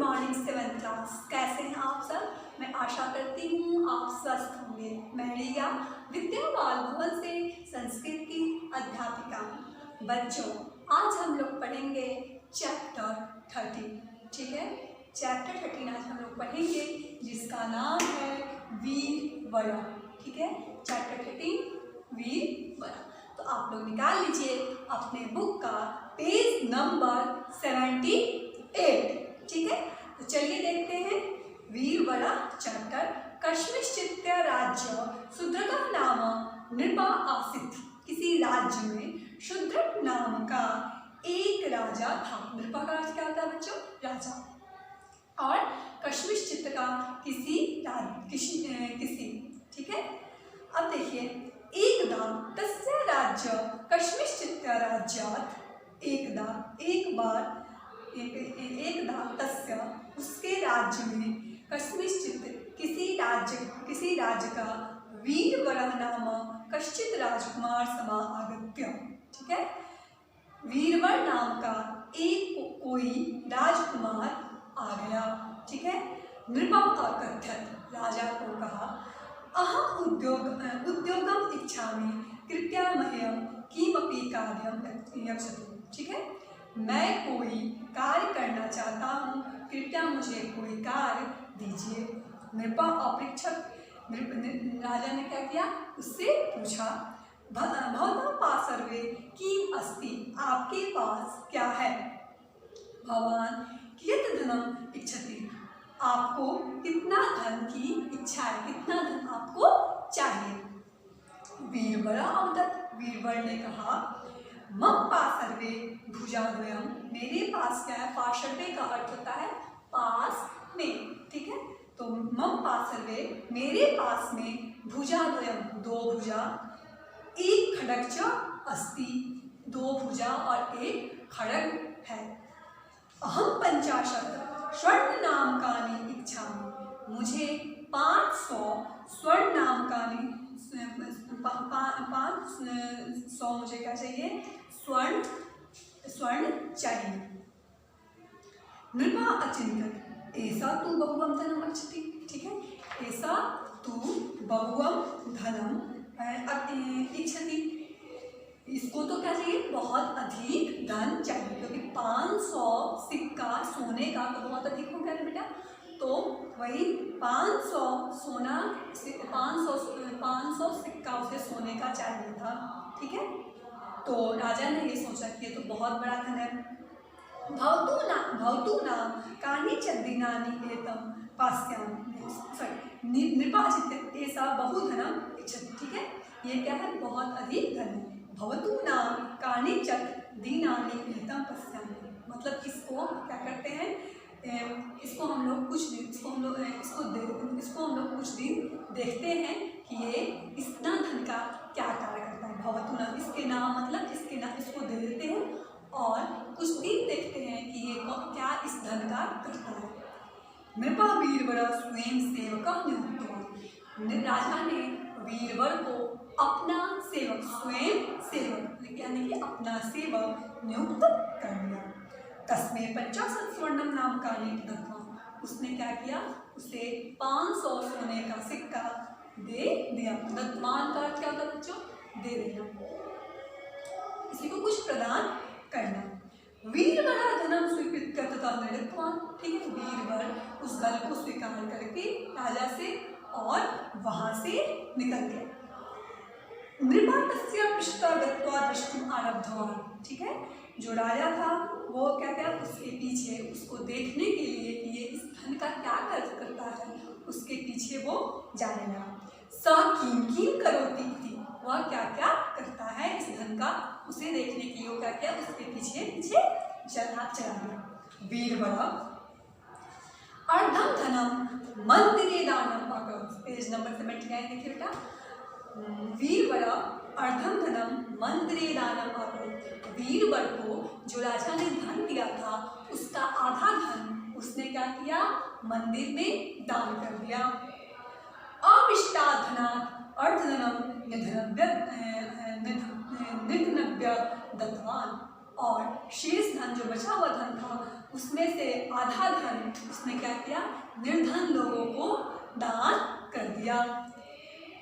Morning 7th class. कैसे हैं आप सब? मैं आशा करती हूँ आप स्वस्थ होंगे। मैं रिया विद्या बाल भवन से संस्कृत की अध्यापिका हूँ। बच्चों, आज हम लोग पढ़ेंगे चैप्टर 13। ठीक है, चैप्टर 13 आज हम लोग पढ़ेंगे जिसका नाम है वीर वरा। ठीक है, चैप्टर 13 वीर वरा। तो आप लोग निकाल लीजिए अपने बुक का पेज नंबर 78। ठीक है, तो चलिए देखते हैं वीरवरा चैप्टर। कश्मीश्चित्य राज्य शूद्रक नाम नृपा आसीत्। किसी राज्य में शूद्रक नाम का एक राजा था। नृपा का अर्थ क्या होता है बच्चों? राजा। और कश्मीश्चित्य का किसी। ठीक है, अब देखिए, एकदा तस्य राज्य कश्मीश्चित्य राज्यात्। एकदा तस्य उसके राज्य में कश्मीश्चित्य किसी राज्य का वीरवरः नाम कश्चित् राजकुमार समा आगत्य। ठीक है, वीरवर नाम का कोई राजकुमार आ गया। ठीक है, नृपम अकथयत्, राजा को कहा, अहम उद्योगम इच्छामि कृपया मह्यं किमपि कार्यं यच्छतु। ठीक है, मैं कोई कार्य करना चाहता हूँ, कृपया मुझे कोई कार्य दीजिए। नृपा अपृच्छत्, राजा ने क्या किया? उससे पूछा, भवतां पार्श्वे किम् अस्ति, आपके पास क्या है? भवान कियत् धनम् इच्छति, आपको कितना धन की इच्छा है, कितना धन आपको चाहिए? वीरवरा अवदत्, वीरवर ने कहा, मम पार्श्वे भुजाद्वयम्, मेरे पास क्या है? पार्श्वे का अर्थ होता है पास में। ठीक है, तो मम पार्श्वे, मेरे पास में, भुजाद्वयम्, दो भुजा, एक खड्ग च अस्ति, दो भुजा और एक खड्ग है। अहम 50 स्वर्ण नामकानि इच्छामि, मुझे 500 स्वर्ण नामकानि 500 मुझे क्या चाहिए? स्वर्ण चाहिए। नृपा अचिन्त्यत्, ऐसा तू बहुवम धनम इच्छति। ठीक है, ऐसा तू बहुवम धनम इच्छति, इसको तो क्या चाहिए? बहुत अधिक धन चाहिए, क्योंकि 500 सिक्का सोने का तो बहुत अधिक हो गया ना बेटा। तो वही 500 सोना, 500 सिक्का उसे सोने का चाहिए था। ठीक है, तो राजा ने ये सोचा कि ये तो बहुत बड़ा धन है। भवतु नाम कानिचित् दिनानि एतम पास्यामि, सॉरी, नृपाचित्य ऐसा बहुधनम इच्छति। ठीक है, ये क्या है? बहुत अधिक धन है। भवतु नाम कानिचित् दिनानि एतम पश्यामि, मतलब इसको क्या करते हैं? इसको हम लोग कुछ दिन देखते हैं कि ये इतना धन का क्या कार्य करता है। भवतु नाम, इसके नाम मतलब इसको दे देते हैं और कुछ दिन देखते हैं कि ये क्या इस धन का करता है। नृपा वीरवर स्वयं सेवक नियुक्त, राजा ने वीरवर को अपना सेवक, स्वयं सेवक यानी कि अपना सेवक नियुक्त कर दिया। तस्मै 50 स्वर्णम नाम का दत्तवान, उसने क्या किया? उसे 500 सोने का सिक्का दे दिया। दत्तवान का क्या होता है बच्चों? दे देना, किसी को कुछ प्रदान करना। वीरवरा धनम स्वीकृत्य तथा नृपवान। ठीक है, वीरवर उस धन को स्वीकार करके राजा से और वहां से निकल गया। नृपा तस्य पृष्ठतः गत्वा द्रष्टुम् आरब्धवान्। ठीक है, जो राजा था वो क्या क्या उसके पीछे, उसको देखने के लिए कि ये इस धन का क्या करता है, उसके पीछे वो जाने लगा। स किं करोति इति, वह क्या क्या करता है इस धन का, उसे देखने के लिए वो क्या क्या उसके पीछे चला गया। वीरवरा अर्धम धनम मंदिरे दानम अकरोत्, पेज नंबर 79 देखिए बेटा। वीरवरा अर्धम धनम मंदिरे दानम अकरोत्, वीरवर को जो राजा ने धन दिया था उसका आधा धन उसने क्या किया? मंदिर में दान कर दिया। अविष्टात् धनात् अर्धधनम निधनव्य दत्तवान, और शेष धन जो बचा हुआ धन था उसमें से आधा धन उसने क्या किया, निर्धन लोगों को दान कर दिया।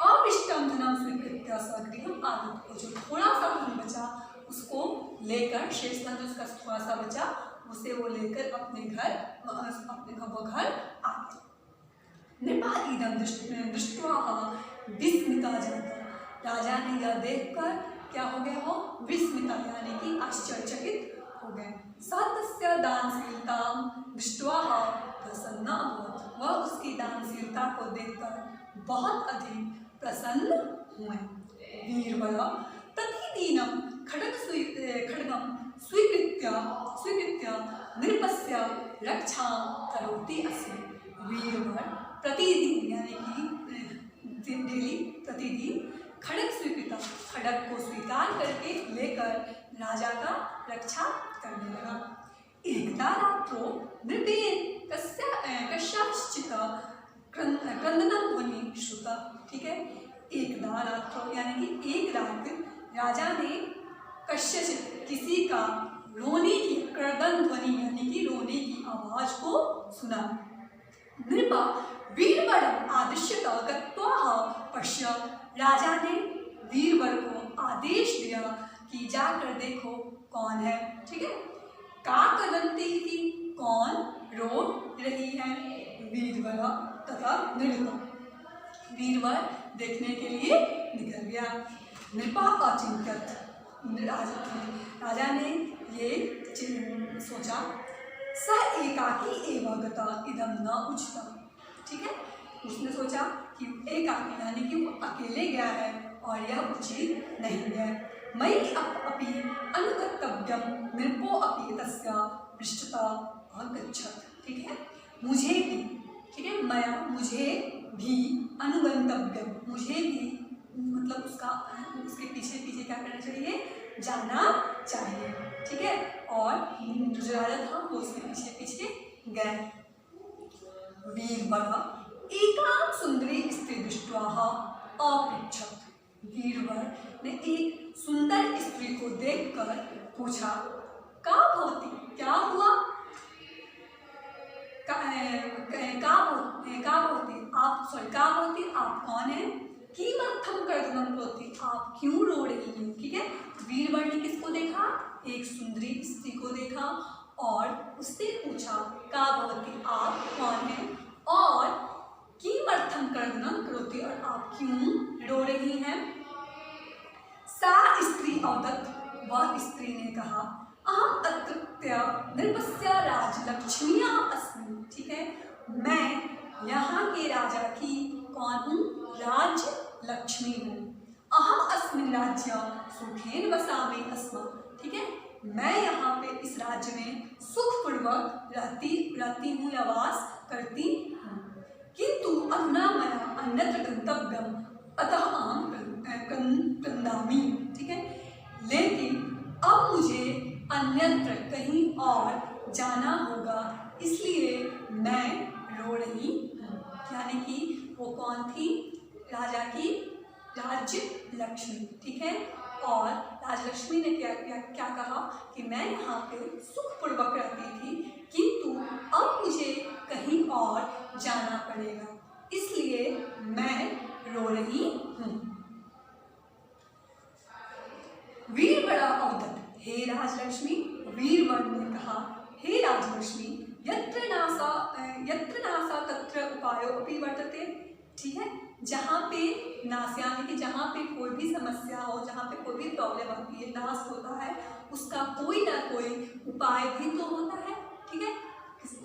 अविष्टम धनम स्वीकृत्य स्वगृहम् आगत, को जो थोड़ा सा धन बचा उसको लेकर, शेष धन उसका थोड़ा सा बचा उसे वो लेकर अपने घर वो घर आ गया। नृपादीदं दृष्ट्वा विस्मिता जाता, राजा ने यह देखकर क्या हो गया, वो विस्मिता यानी कि आश्चर्यचकित हो गए। स तस्य दानशीलतां दृष्ट्वा प्रसन्ना अभवत्, वह उसकी दानशीलता को देखकर बहुत अधिक प्रसन्न हुए। वीरबल प्रतिदिनं खड्गं स्वीकृत्य नृपस्य रक्षां करोति अस्मि। वीरबल प्रतिदिन यानी कि डेली प्रतिदिन खड्ग स्वीकृत, खड्ग को स्वीकार करके लेकर राजा का रक्षा करने लगा। एकदा रात्रो नृपेण कस्याश्चित् क्रंदनं ध्वनि श्रुता, ठीक है। एकदा रात्रो यानी कि एक रात राजा ने कस्यचित् किसी का रोने की, क्रंदन ध्वनि यानी कि रोने की आवाज को सुना। नृप वीरबलम् आदिश्यत गत्वा पश्य, राजा ने वीरबल को आदेश दिया कि जाकर देखो कौन है, ठीक है। का कदंती थी, कौन रो रही है। वीरबल तथा नृप, वीरबल देखने के लिए निकल गया। नृपा अचिंत्यत, राजा ने ये सोचा, स एकाकी एव गता इदं न उचितम्, ठीक है। उसने सोचा कि एकाकी यानी कि वो अकेले गया है और यह उचित नहीं है। मयि अपि अनुगतव्यं नृपो अपि तस्य पृष्ठतः अगच्छत्, ठीक है। मुझे भी, ठीक है, मुझे भी अनुगंतव्यम, मुझे भी मतलब उसके पीछे पीछे क्या करना चाहिए, जाना चाहिए, ठीक है। और जो राजा था वो उसके पीछे पीछे गए। वीरबल एकां सुंदरी स्त्री दृष्ट्वा अपृच्छत्, वीरबल ने एक सुंदर स्त्री को देखकर पूछा, का भवति, क्या हुआ, आप कौन है, किमर्थं कर्दनं करोति, आप क्यों रो रही हैं, ठीक है। वीरबल ने किसको देखा, एक सुंदरी स्त्री को देखा और उससे पूछा, का भवति, आप कौन है, और किमर्थं कर्दनं करोति, और आप क्यों रो रही हैं। सा स्त्री अवदत्, वह स्त्री ने कहा, अहम अत्रत्य नृपस्य राजलक्ष्म्या अस्मि, ठीक है, मैं यहाँ के राजा की कौन हूँ, राजलक्ष्मी हूँ। अहम अस्मिन् राज्य सुखेन वसामि अस्म, ठीक है, मैं यहाँ पे इस राज्य में सुखपूर्वक रहती हूँ या वास करती हूँ। किंतु अधुना मया अन्यत्र गंतव्यम अतः अहम क्रंदामि, ठीक है, लेकिन अब मुझे अन्यत्र कहीं और जाना होगा, इसलिए मैं रो रही हूँ। यानी कि वो कौन थी, राजा की राजलक्ष्मी, ठीक है। और राजलक्ष्मी ने क्या कहा कि मैं यहाँ पे सुखपूर्वक रहती थी, किंतु अब मुझे कहीं और जाना पड़ेगा, इसलिए मैं रो रही हूँ। वीरबल अवदत्, हे राजलक्ष्मी, वीरबल ने कहा, हे राजलक्ष्मी, यत्र नासा तत्र उपायो अपि वर्तते, ठीक है, जहाँ पे नाश यानी कि जहाँ पे कोई भी समस्या हो, जहाँ पे कोई भी प्रॉब्लम आती है, नाश होता है, उसका कोई ना कोई उपाय भी तो होता है, ठीक है।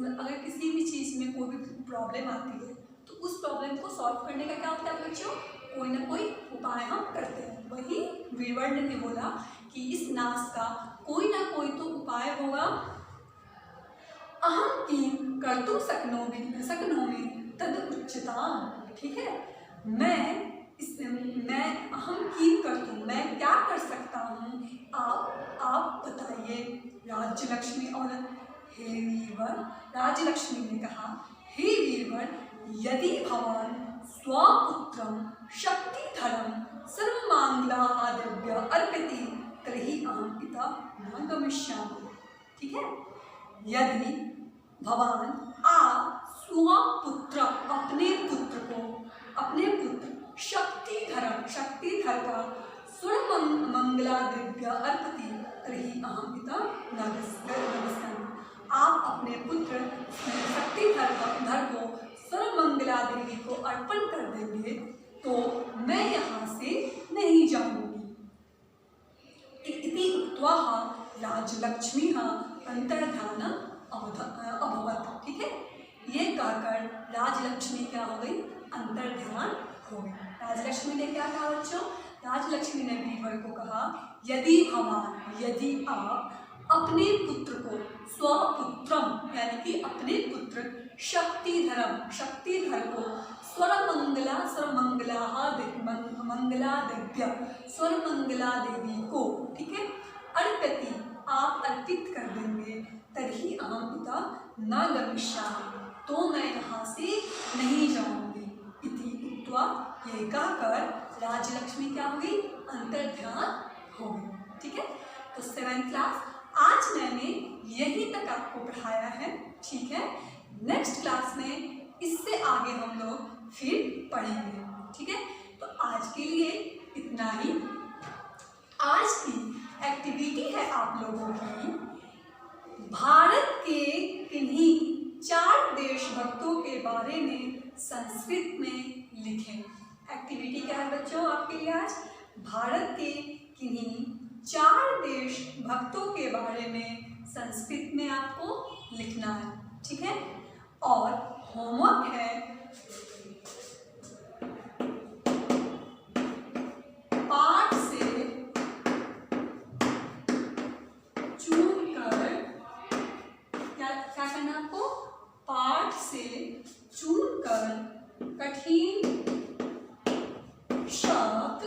अगर किसी भी चीज़ में कोई भी प्रॉब्लम आती है तो उस प्रॉब्लम को सॉल्व करने का क्या होता है बच्चों, कोई ना कोई उपाय हम करते हैं। वही वीरबल ने बोला कि इस नाश का कोई ना कोई तो उपाय होगा। अहम किं कर्तुं शक्नोमि तद उच्यताम्, ठीक है, मैं अहम किं कर्तुं, मैं क्या कर सकता हूँ, आप बताइए। राजलक्ष्मी और हे वीरबल, राजलक्ष्मी ने कहा, हे वीरबल, यदि भवान स्वपुत्रं शक्तिधरं सर्वमांगल्याद्रव्य अर्पयति तर्हि अहम पिता न गमिष्यामि, ठीक है। यदि भवान आप स्वपुत्र अपने पुत्र शक्तिधर का सर्वमंगलादिव्य अर्पति तर्हि अहम पिता नमस्यामि। आप अपने पुत्र शक्तिधर को सर्वमंगला देवी को अर्पण कर देंगे तो मैं यहाँ से नहीं जाऊंगी। इति उक्त्वा राजलक्ष्मी अंतर्ध्यान अभवत। ठीक है, ये कहकर राजलक्ष्मी क्या हो गई, अंतर्ध्यान हो गई। राजलक्ष्मी ने क्या कहा बच्चों, राजलक्ष्मी ने बीरबल को कहा यदि आप अपने पुत्र को स्वपुत्रम यानी कि अपने पुत्र शक्तिधर को स्वरमंगला देवी को, ठीक है, अर्पति आप अर्पित कर देंगे, तर्हि अहम पिता न गमिष्यामि तो मैं यहाँ से नहीं जाऊंगी। इति उक्त्वा ये कहकर राजलक्ष्मी क्या हो गई, अंतर्ध्यान हो गई। ठीक है, तो 7th क्लास आज मैंने यहीं तक आपको पढ़ाया है। ठीक है, नेक्स्ट क्लास में इससे आगे हम लोग फिर पढ़ेंगे। ठीक है, तो आज के लिए इतना ही। आज की एक्टिविटी है आप लोगों की भारत के किन्हीं 4 देशभक्तों के बारे में संस्कृत में लिखें। एक्टिविटी क्या है बच्चों आपके लिए आज, भारत के किन्हीं 4 देशभक्तों के बारे में संस्कृत में आपको लिखना है। ठीक है, और होमवर्क है पाठ से चुनकर क्या करना है आपको, पाठ से चुनकर कठिन शब्द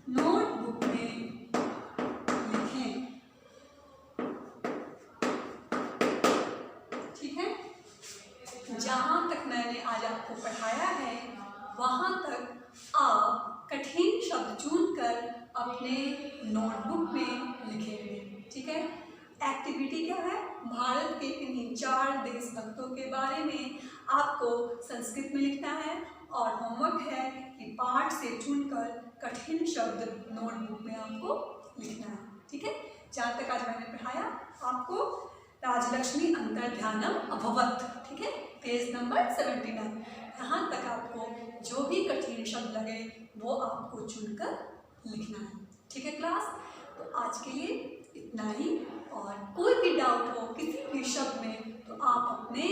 नोटबुक में लिखें। ठीक है, जहाँ तक मैंने आज आपको पढ़ाया है वहाँ तक आप कठिन शब्द चुनकर अपने नोटबुक में लिखेंगे। ठीक है, एक्टिविटी क्या है, भारत के किन्हीं 4 देशभक्तों के बारे में आपको संस्कृत में लिखना है और होमवर्क है कि पाठ से चुनकर कठिन शब्द नोटबुक में आपको लिखना है। ठीक है, जहाँ तक आज मैंने पढ़ाया आपको राजलक्ष्मी अंतर्ध्यानम अभवत। ठीक है, पेज नंबर 79, यहाँ तक आपको जो भी कठिन शब्द लगे वो आपको चुनकर लिखना है। ठीक है क्लास, तो आज के लिए इतना ही। और कोई भी डाउट हो किसी भी शब्द में तो आप अपने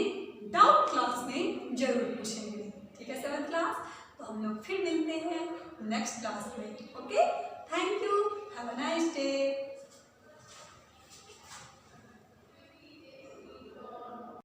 डाउट क्लास में जरूर पूछेंगे। ठीक है 7th क्लास, तो हम लोग फिर मिलते हैं नेक्स्ट क्लास में। Okay, thank you, have a nice day.